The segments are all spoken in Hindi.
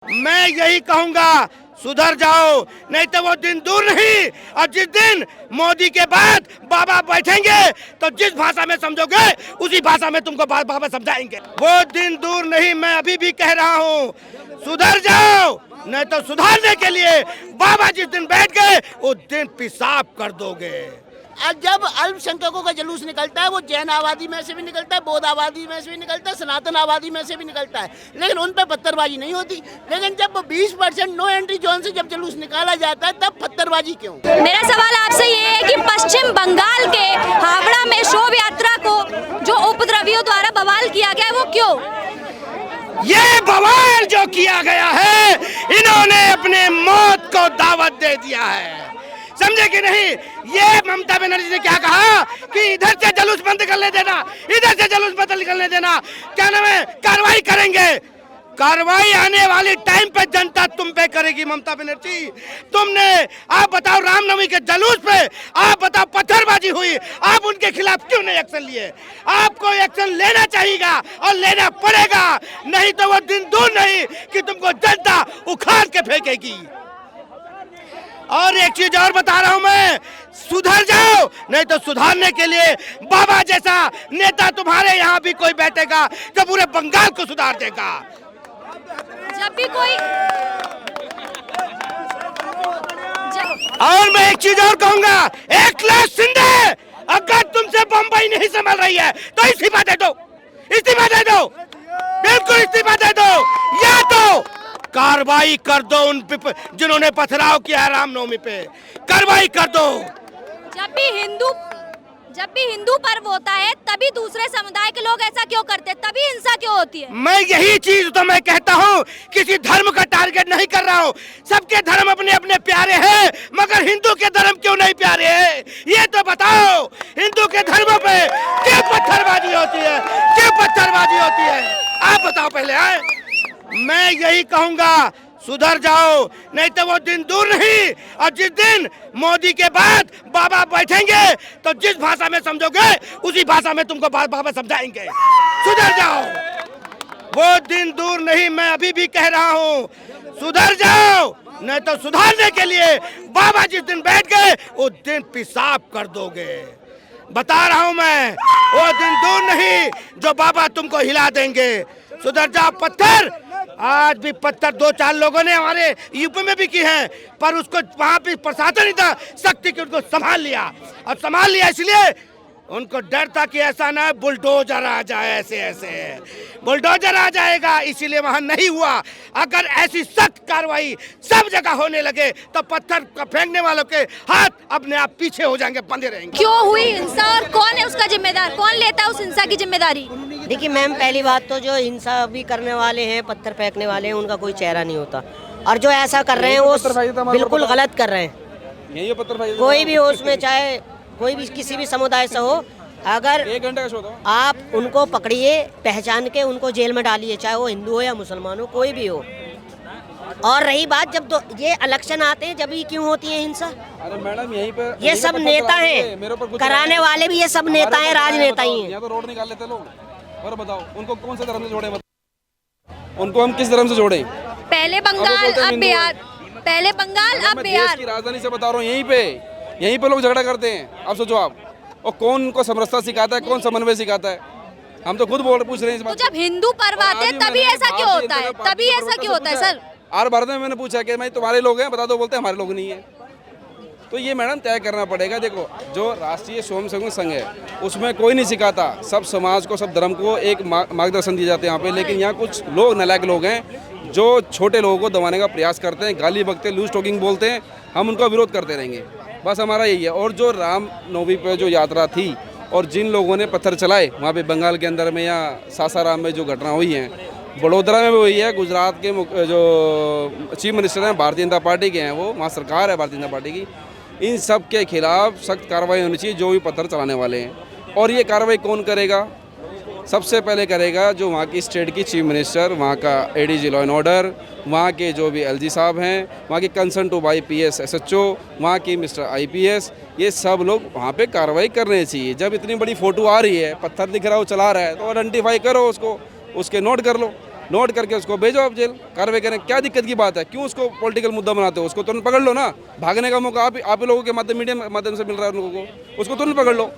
मैं यही कहूंगा, सुधर जाओ, नहीं तो वो दिन दूर नहीं। और जिस दिन मोदी के बाद बाबा बैठेंगे तो जिस भाषा में समझोगे उसी भाषा में तुमको बाबा समझाएंगे। वो दिन दूर नहीं, मैं अभी भी कह रहा हूँ, सुधर जाओ, नहीं तो सुधारने के लिए बाबा जिस दिन बैठ गए उस दिन पेशाब कर दोगे। जब अल्पसंख्यकों का जुलूस निकलता है वो जैन आबादी में से भी निकलता है, बौद्ध आबादी में से भी निकलता है, सनातन आबादी में से भी निकलता है, लेकिन उन पर पत्थरबाजी नहीं होती। लेकिन जब 20% नो एंट्री जोन से जब जुलूस निकाला जाता है तब पत्थरबाजी क्यों? मेरा सवाल आपसे ये है कि पश्चिम बंगाल के हावड़ा में शोभा यात्रा को जो उपद्रवियों द्वारा बवाल किया गया है वो क्यों? ये बवाल जो किया गया है, इन्होंने अपने मौत को दावत दे दिया है, समझे कि नहीं? ये ममता बनर्जी ने क्या कहा कि इधर से जुलूस बंद कर ले देना, इधर से जुलूस बंद कर ले देना, क्या नाम है, कार्रवाई करेंगे। कार्रवाई आने वाली टाइम पे जनता तुम पे करेगी ममता बनर्जी। तुमने, आप बताओ, रामनवमी के जुलूस पे आप बताओ पत्थरबाजी हुई, आप उनके खिलाफ क्यों नहीं एक्शन लिए? आपको एक्शन लेना चाहिएगा और लेना पड़ेगा, नहीं तो वो दिन दूर नहीं कि तुमको जनता उखाड़ के फेंकेगी। और एक चीज और बता रहा हूं मैं, सुधर जाओ, नहीं तो सुधारने के लिए बाबा जैसा नेता तुम्हारे यहाँ भी कोई बैठेगा जो पूरे बंगाल को सुधार देगा। जब भी कोई और मैं एक चीज और कहूंगा, एकनाथ शिंदे, अगर तुमसे बम्बई नहीं संभल रही है तो इस्तीफा दे दो, इस्तीफा दे दो, बिल्कुल इस्तीफा दे दो, या तो कार्रवाई कर दो उन पे जिन्होंने पथराव किया है रामनवमी पे, कार्रवाई कर दो। जब भी हिंदू पर्व होता है तभी दूसरे समुदाय के लोग ऐसा क्यों करते हैं, तभी हिंसा क्यों होती है? मैं यही चीज तो मैं कहता हूँ, किसी धर्म का टारगेट नहीं कर रहा हूँ, सबके धर्म अपने अपने प्यारे हैं, मगर हिंदू के धर्म क्यों नहीं प्यारे हैं? ये तो बताओ, हिंदू के धर्मों पे क्यों पत्थरबाजी होती है, क्यों पत्थरबाजी होती है? आप बताओ पहले। मैं यही कहूंगा, सुधर जाओ, नहीं तो वो दिन दूर नहीं। और जिस दिन मोदी के बाद बाबा बैठेंगे तो जिस भाषा में समझोगे उसी भाषा में तुमको बाबा समझाएंगे। सुधर जाओ, वो दिन दूर नहीं, मैं अभी भी कह रहा हूँ, सुधर जाओ, नहीं तो सुधारने के लिए बाबा जिस दिन बैठ गए उस दिन पेशाब कर दोगे। बता रहा हूँ मैं, वो दिन दूर नहीं जो बाबा तुमको हिला देंगे। सुधर जाओ। पत्थर, आज भी पत्थर 2-4 लोगों ने हमारे यूपी में भी की है, पर उसको वहां भी प्रशासन नहीं था शक्ति की, उनको संभाल लिया। अब संभाल लिया इसलिए उनको डर था कि ऐसा ना बुलडोजर आ जाए, ऐसे बुलडोजर आ जाएगा, इसीलिए वहां नहीं हुआ। अगर ऐसी सख्त कार्रवाई सब जगह होने लगे तो पत्थर फेंकने वालों के हाथ अपने आप पीछे हो जाएंगे, बंधे रहेंगे। क्यों हुई हिंसा और कौन है उसका जिम्मेदार, कौन लेता है उस हिंसा की जिम्मेदारी? देखिए मैम, पहली बात तो जो हिंसा भी करने वाले हैं, पत्थर फेंकने वाले हैं, उनका कोई चेहरा नहीं होता, और जो ऐसा कर रहे हैं वो बिल्कुल गलत कर रहे हैं। कोई भी हो उसमें, चाहे कोई भी किसी भी समुदाय से हो, अगर 1 घंटे का शो था, आप उनको पकड़िए, पहचान के उनको जेल में डालिए, चाहे वो हिंदू हो या मुसलमान हो, कोई भी हो। और रही बात, जब तो ये इलेक्शन आते हैं जब ही क्यों होती है हिंसा? अरे मैडम, यहीं पे ये सब नेता हैं, कराने वाले भी ये सब नेता हैं, राजनेता ही हैं। यहाँ तो रोड निकाल लेते लोग। और बताओ, उनको कौन से धर्म से जोड़े? उनको हम किस धर्म से जोड़े? पहले बंगाल, अब बिहार, पहले बंगाल, अब बिहार। की राजधानी से बता रहा हूँ, यहीं पे लोग झगड़ा करते हैं। अब सोचो आप, और कौन उनको समरसता सिखाता है, कौन समन्वय सिखाता है? हम तो खुद पूछ रहे हैं इस बात। तो जब हिंदू पर्व आते हैं तभी ऐसा क्यों होता है, तभी ऐसा क्यों होता है सर? और भारत में मैंने पूछा कि भाई तुम्हारे लोग हैं, बता दो, बोलते हैं हमारे लोग नहीं है। तो ये मैडम तय करना पड़ेगा। देखो, जो राष्ट्रीय स्वयंसेवक संघ है उसमें कोई नहीं सिखाता, सब समाज को, सब धर्म को एक मार्गदर्शन दिए जाते हैं यहाँ पे। लेकिन यहाँ कुछ लोग नालायक लोग हैं जो छोटे लोगों को दबाने का प्रयास करते हैं, गाली बकते हैं, लूज टॉकिंग बोलते हैं। हम उनका विरोध करते रहेंगे, बस हमारा यही है। और जो रामनवमी पे जो यात्रा थी और जिन लोगों ने पत्थर चलाए वहाँ पे बंगाल के अंदर में या सासाराम में जो घटना हुई है, बड़ोदरा में भी हुई है, गुजरात के जो चीफ मिनिस्टर हैं भारतीय जनता पार्टी के हैं, वो वहाँ सरकार है भारतीय जनता पार्टी की, इन सब के खिलाफ सख्त कार्रवाई होनी चाहिए जो भी पत्थर चलाने वाले हैं। और ये कार्रवाई कौन करेगा? सबसे पहले करेगा जो वहाँ की स्टेट की चीफ मिनिस्टर, वहाँ का एडीजी लॉ एंड ऑर्डर, वहाँ के जो भी एलजी साहब हैं, वहाँ के concern two by PS SHO, वहाँ की मिस्टर आईपीएस, ये सब लोग वहाँ पे कार्रवाई करनी चाहिए। जब इतनी बड़ी फ़ोटो आ रही है, पत्थर दिख रहा है, वो चला रहा है, तो आइडेंटिफाई करो उसको, उसके नोट कर लो। नोट करके उसको भेजो आप जेल, कार्रवाई करें। क्या दिक्कत की बात है? क्यों उसको पॉलिटिकल मुद्दा बनाते हो? उसको तुरंत पकड़ लो ना। भागने का मौका आप ही लोगों के माध्यम, मीडिया माध्यम से मिल रहा है उन लोगों को, उसको तुरंत पकड़ लो।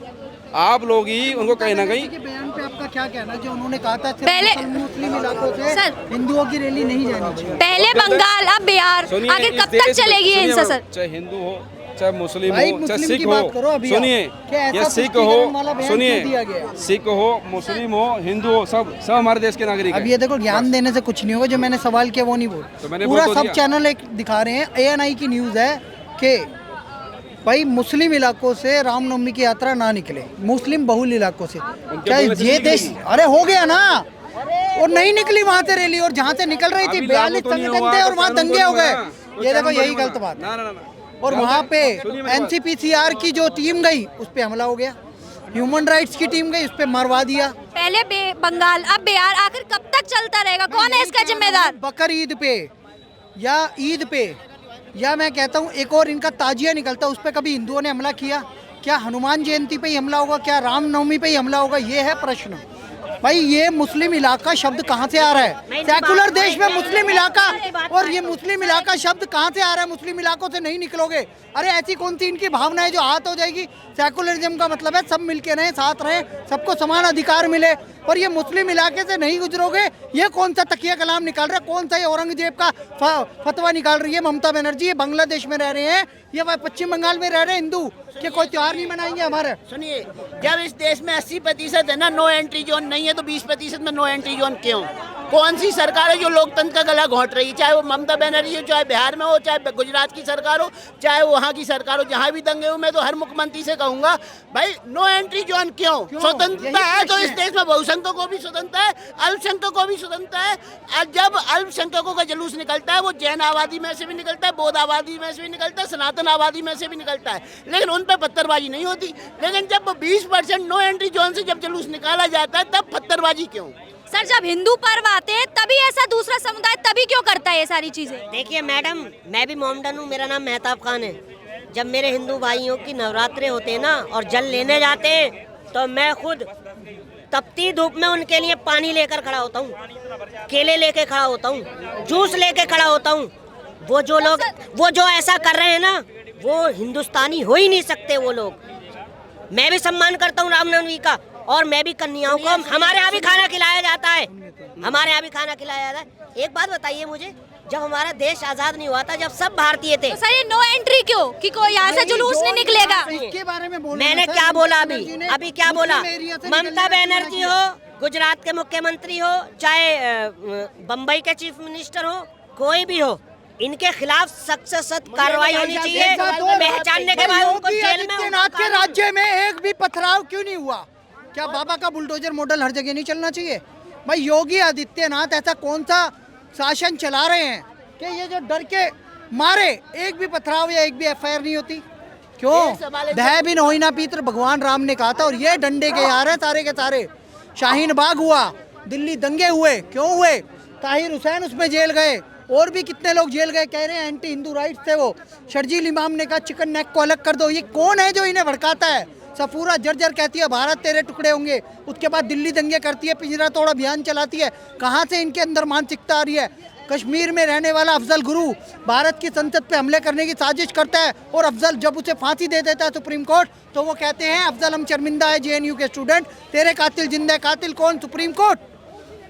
आप लोग ही उनको कहीं ना कहीं। बयान पे आपका क्या कहना है जो उन्होंने कहा था पहले मुस्लिम इलाकों से सर, हिंदुओं की रैली नहीं जानी चाहिए? पहले बंगाल अब बिहार, आखिर कब तक चलेगी ये हिंसा सर? चाहे हिंदू हो, चाहे मुस्लिम भाई, हो, चाहे मुस्लिम सिख की हो, बात करो अभी सुनिए, क्या ऐसा या सिख तुष्टीकरण वाला हो, बयान क्यों दिया गया सुनिए, है? सिख हो, मुस्लिम हो, हिंदू हो, सब हमारे देश के नागरिक अब हैं। ये देखो, ज्ञान देने से कुछ नहीं होगा। जो मैंने सवाल किया वो नहीं बोल, तो मैंने पूरा बोल तो सब दिया। चैनल एक दिखा रहे हैं, ANI की न्यूज़ है कि भाई मुस्लिम इलाकों से रामनवमी की यात्रा ना निकले, मुस्लिम बहुल इलाकों से। क्या बोलने से ये नहीं देश, निकलेगी। अरे हो गया ना, और नहीं निकली वहां से रैली, और जहाँ से निकल रही थी अभी 42 लागू तो नहीं संगठन हुआ, थे और तो वहाँ कानून दंगे हो तो नहीं गए। बना। तो ये देखो कानून यही तो नहीं गलत बात बना। है। ना। और वहाँ पे सुनिए मेरी बात। NCPCR की जो टीम गई उस पे हमला हो गया, ह्यूमन राइट्स की टीम गई उस पे मरवा दिया। पहले बंगाल अब बिहार, आखिर कब तक चलता रहेगा? कौन है इसका जिम्मेदार? बकर ईद पे या ईद पे, या मैं कहता हूँ एक और इनका ताजिया निकलता है, उस पे कभी हिंदुओं ने हमला किया? क्या हनुमान जयंती पे ही हमला होगा? क्या रामनवमी पे ही हमला होगा? ये है प्रश्न। भाई ये मुस्लिम इलाका शब्द कहाँ से आ रहा है? सेकुलर देश में मुस्लिम इलाका, और ये मुस्लिम इलाका शब्द कहाँ से आ रहा है? मुस्लिम इलाकों से नहीं निकलोगे। अरे ऐसी कौन सी इनकी भावना है जो हाथ हो जाएगी? सेकुलरिज्म का मतलब है सब मिलके रहें, साथ रहें, सबको समान अधिकार मिले। और ये मुस्लिम इलाके से नहीं गुजरोगे, ये कौन सा तकिया कलाम निकाल रहा है? कौन सा ये औरंगजेब का फतवा निकाल रही है ममता बनर्जी? ये बांग्लादेश में रह रहे हैं, ये पश्चिम बंगाल में रह रहे हैं हिंदू, कि कोई त्योहार नहीं मनाएंगे हमारे। सुनिए, जब इस देश में 80% है ना नो एंट्री जोन, नहीं है तो 20% में नो एंट्री जोन क्यों? कौन सी सरकार है जो लोकतंत्र का गला घोंट रही है? चाहे वो ममता बनर्जी हो, चाहे बिहार में हो, चाहे गुजरात की सरकार हो, चाहे वहाँ की सरकार हो, जहाँ भी दंगे हो, मैं तो हर मुख्यमंत्री से कहूँगा भाई नो एंट्री जोन क्यों? स्वतंत्रता है तो इस देश में बहुसंख्यकों को भी स्वतंत्रता है, अल्पसंख्यकों को भी स्वतंत्रता है। और जब अल्पसंख्यकों का जुलूस निकलता है वो जैन आबादी में से भी निकलता है, बौद्ध आबादी में से भी निकलता है, सनातन आबादी में से भी निकलता है, लेकिन उन पर पत्थरबाजी नहीं होती। लेकिन जब 20% नो एंट्री जोन से जब जुलूस निकाला जाता है तब पत्थरबाजी क्यों? सर, जब हिंदू पर्व आते हैं तभी ऐसा दूसरा समुदाय तभी क्यों करता है ये सारी चीजें? देखिए मैडम, मैं भी मोमडन हूँ, मेरा नाम मेहताब खान है। जब मेरे हिंदू भाइयों की नवरात्रे होते हैं ना और जल लेने जाते हैं, तो मैं खुद तपती धूप में उनके लिए पानी लेकर खड़ा होता हूँ, केले लेके खड़ा होता हूँ, जूस लेके खड़ा होता हूँ। वो जो ऐसा कर रहे हैं ना, वो हिंदुस्तानी हो ही नहीं सकते वो लोग। मैं भी सम्मान करता हूँ रामनवमी का, और मैं भी कन्याओं को, हमारे यहाँ भी खाना खिलाया जाता है, हमारे यहाँ भी खाना खिलाया जाता है। एक बात बताइए मुझे, जब हमारा देश आजाद नहीं हुआ था, जब सब भारतीय थे, तो सर ये नो एंट्री क्यों? कि कोई यहाँ से जुलूस नहीं निकलेगा? इसके बारे में बोलना मैंने है सर, क्या बोला? ममता बनर्जी ने अभी क्या बोला? मुस्लिम एरिया से ममता निकलने का बनर्जी किया। हो, गुजरात के मुख्यमंत्री हो, चाहे बम्बई के चीफ मिनिस्टर हो, कोई भी हो, इनके खिलाफ सख्त से सख्त कार्रवाई होनी चाहिए। पहचानने के बाद उनको जेल में आदित्यनाथ के राज्य में एक भी पथराव क्यों नहीं हुआ? क्या बाबा का बुलडोजर मॉडल हर जगह नहीं चलना चाहिए? भाई योगी आदित्यनाथ ऐसा कौन सा शासन चला रहे हैं कि ये जो डर के मारे एक भी पथराव या एक भी FIR नहीं होती? क्यों? दह बिन होई ना पीतर, भगवान राम ने कहा था, और ये डंडे के यार है सारे के सारे। शाहीन बाग हुआ, दिल्ली दंगे हुए, क्यों हुए? ताहिर हुसैन उसमें जेल गए, और भी कितने लोग जेल गए, कह रहे हैं एंटी हिंदू राइट्स थे वो। शर्जील इमाम ने कहा चिकन नेक को अलग कर दो। ये कौन है जो इन्हें भड़काता है? सफूरा जर्जर कहती है भारत तेरे टुकड़े होंगे, उसके बाद दिल्ली दंगे करती है, पिंजरा तोड़ अभियान चलाती है। कहाँ से इनके अंदर मानसिकता आ रही है? कश्मीर में रहने वाला अफजल गुरु भारत की संसद पे हमले करने की साजिश करता है, और अफजल जब उसे फांसी दे देता है सुप्रीम कोर्ट, तो वो कहते हैं अफजल हम शर्मिंदा है, JNU के स्टूडेंट, तेरे कातिल जिंदा है। कातिल कौन? Supreme court.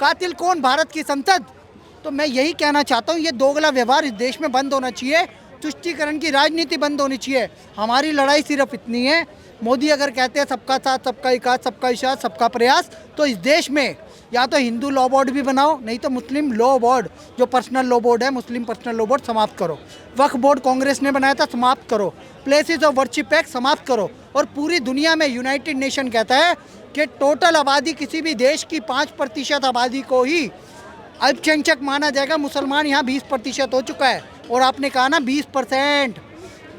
कातिल कौन? भारत की संसद। तो मैं यही कहना चाहता हूँ, ये दोगला व्यवहार इस देश में बंद होना चाहिए, तुष्टीकरण की राजनीति बंद होनी चाहिए। हमारी लड़ाई सिर्फ इतनी है, मोदी अगर कहते हैं सबका साथ, सबका विकास, सबका विश्वास, सबका प्रयास, तो इस देश में या तो हिंदू लॉ बोर्ड भी बनाओ, नहीं तो मुस्लिम लॉ बोर्ड, जो पर्सनल लॉ बोर्ड है, मुस्लिम पर्सनल लॉ बोर्ड समाप्त करो। वक्फ बोर्ड कांग्रेस ने बनाया था, समाप्त करो। प्लेसेस ऑफ वर्शिप एक्ट समाप्त करो। और पूरी दुनिया में यूनाइटेड नेशन कहता है कि टोटल आबादी किसी भी देश की 5% आबादी को ही अल्पसंख्यक माना जाएगा। मुसलमान यहाँ 20% हो चुका है, और आपने कहा ना 20%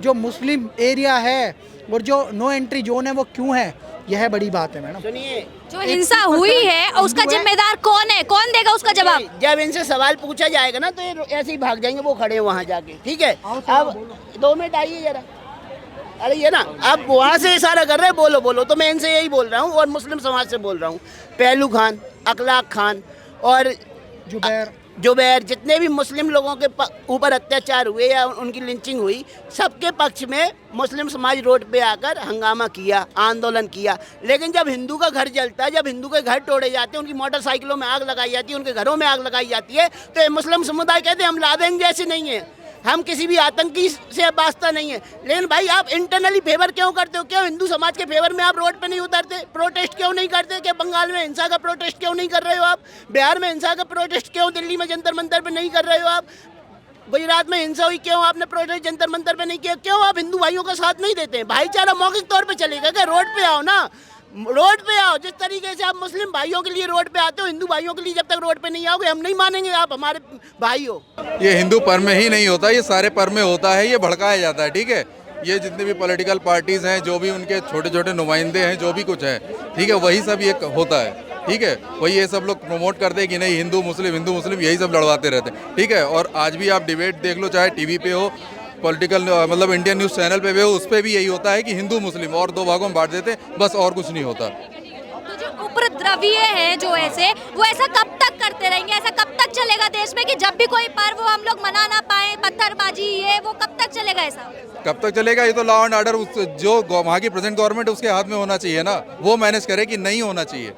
जो मुस्लिम एरिया है और जो नो एंट्री जोन है वो क्यों है? यह है बड़ी बात है मैडम। सुनिए, जो हिंसा हुई है उसका जिम्मेदार कौन है? कौन देगा उसका जवाब? जब इनसे सवाल पूछा जाएगा ना तो ये ऐसे ही भाग जाएंगे, वो खड़े वहाँ जाके। ठीक है, अब 2 मिनट आइए जरा। अरे ये ना, अब वहाँ से इशारा कर रहे हैं, बोलो बोलो, तो मैं इनसे यही बोल रहा हूँ, और मुस्लिम समाज से बोल रहा हूँ। पहलू खान, अखलाक खान और जुबैर, जितने भी मुस्लिम लोगों के ऊपर अत्याचार हुए या उनकी लिंचिंग हुई, सबके पक्ष में मुस्लिम समाज रोड पे आकर हंगामा किया, आंदोलन किया। लेकिन जब हिंदू का घर जलता है, जब हिंदू के घर तोड़े जाते हैं, उनकी मोटरसाइकिलों में आग लगाई जाती है, उनके घरों में आग लगाई जाती है, तो ये मुस्लिम समुदाय कहते हैं हम लादेन जैसे नहीं है, हम किसी भी आतंकी से वास्ता नहीं है। लेकिन भाई आप इंटरनली फेवर क्यों करते हो? क्यों हिंदू समाज के फेवर में आप रोड पे नहीं उतरते? प्रोटेस्ट क्यों नहीं करते? क्या बंगाल में हिंसा का प्रोटेस्ट क्यों नहीं कर रहे हो आप? बिहार में हिंसा का प्रोटेस्ट क्यों दिल्ली में जंतर मंतर पे नहीं कर रहे हो आप? गुजरात में हिंसा हुई, क्यों आपने प्रोटेस्ट जंतर मंतर पे नहीं किया? क्यों आप हिंदू भाइयों का साथ नहीं देते हैं? भाईचारा मौखिक तौर पे चलेगा क्या? रोड पे आओ ना, रोड पे आओ। जिस तरीके से आप मुस्लिम भाइयों के लिए रोड पे आते हो, हिंदू भाइयों के लिए जब तक रोड पे नहीं आओगे हम नहीं मानेंगे आप हमारे भाई हो। ये हिंदू पर्व में ही नहीं होता, ये सारे पर्व में होता है, ये भड़काया जाता है। ठीक है, ये जितने भी पॉलिटिकल पार्टीज हैं, जो भी उनके छोटे छोटे नुमाइंदे हैं, जो भी कुछ है, ठीक है, वही सब ये होता है। ठीक है, वही ये सब लोग प्रमोट करते हैं कि नहीं हिंदू मुस्लिम यही सब लड़वाते रहते हैं। ठीक है, और आज भी आप डिबेट देख लो, चाहे टीवी पे हो, पॉलिटिकल मतलब इंडियन न्यूज़ चैनल पे भी हो, उस पर भी यही होता है कि हिंदू मुस्लिम और दो भागों में बांट देते हैं, बस और कुछ नहीं होता। तो जो उपद्रवीय है जो ऐसे, वो ऐसा कब तक करते रहेंगे? ऐसा कब तक चलेगा देश में कि जब भी कोई पर्व हम लोग मना ना पाए, पत्थरबाजी, ये वो कब तक चलेगा ऐसा? कब तक चलेगा? ये तो लॉ एंड ऑर्डर जो वहाँ की प्रेजेंट गवर्नमेंट उसके हाथ में होना चाहिए ना, वो मैनेज करे कि नहीं होना चाहिए।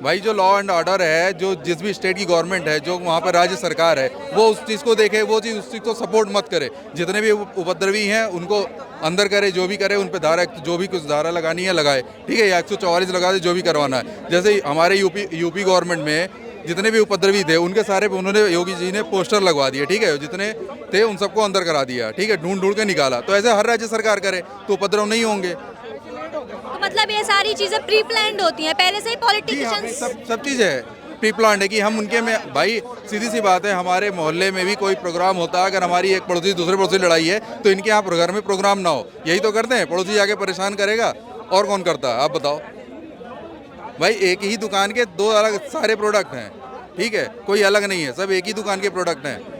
भाई जो लॉ एंड ऑर्डर है, जो जिस भी स्टेट की गवर्नमेंट है, जो वहाँ पर राज्य सरकार है, वो उस चीज़ को देखे, वो चीज़ उस चीज़ को सपोर्ट मत करे। जितने भी उपद्रवी हैं उनको अंदर करे, जो भी करे उन पे धारा, जो भी कुछ धारा लगानी है लगाए। ठीक है, या 144 लगा दे, जो भी करवाना है। जैसे हमारे यूपी गवर्नमेंट में जितने भी उपद्रवी थे उनके सारे उन्होंने योगी जी ने पोस्टर लगवा दिए। ठीक है, जितने थे उन सबको अंदर करा दिया। ठीक है, ढूंढ के निकाला। तो ऐसे हर राज्य सरकार करे तो उपद्रव नहीं होंगे। तो मतलब ये सारी चीजें प्री प्लान्ड होती हैं, पहले से ही पॉलिटिशियंस। सब चीज़ें प्री प्लान्ड है कि हम उनके में, भाई सीधी सी बात है, हमारे मोहल्ले में भी कोई प्रोग्राम होता है, अगर हमारी एक पड़ोसी दूसरे पड़ोसी लड़ाई है तो इनके यहाँ घर में प्रोग्राम ना हो, यही तो करते हैं। पड़ोसी जाके परेशान करेगा, और कौन करता है आप बताओ? भाई एक ही दुकान के दो अलग सारे प्रोडक्ट हैं। ठीक है, कोई अलग नहीं है, सब एक ही दुकान के प्रोडक्ट हैं।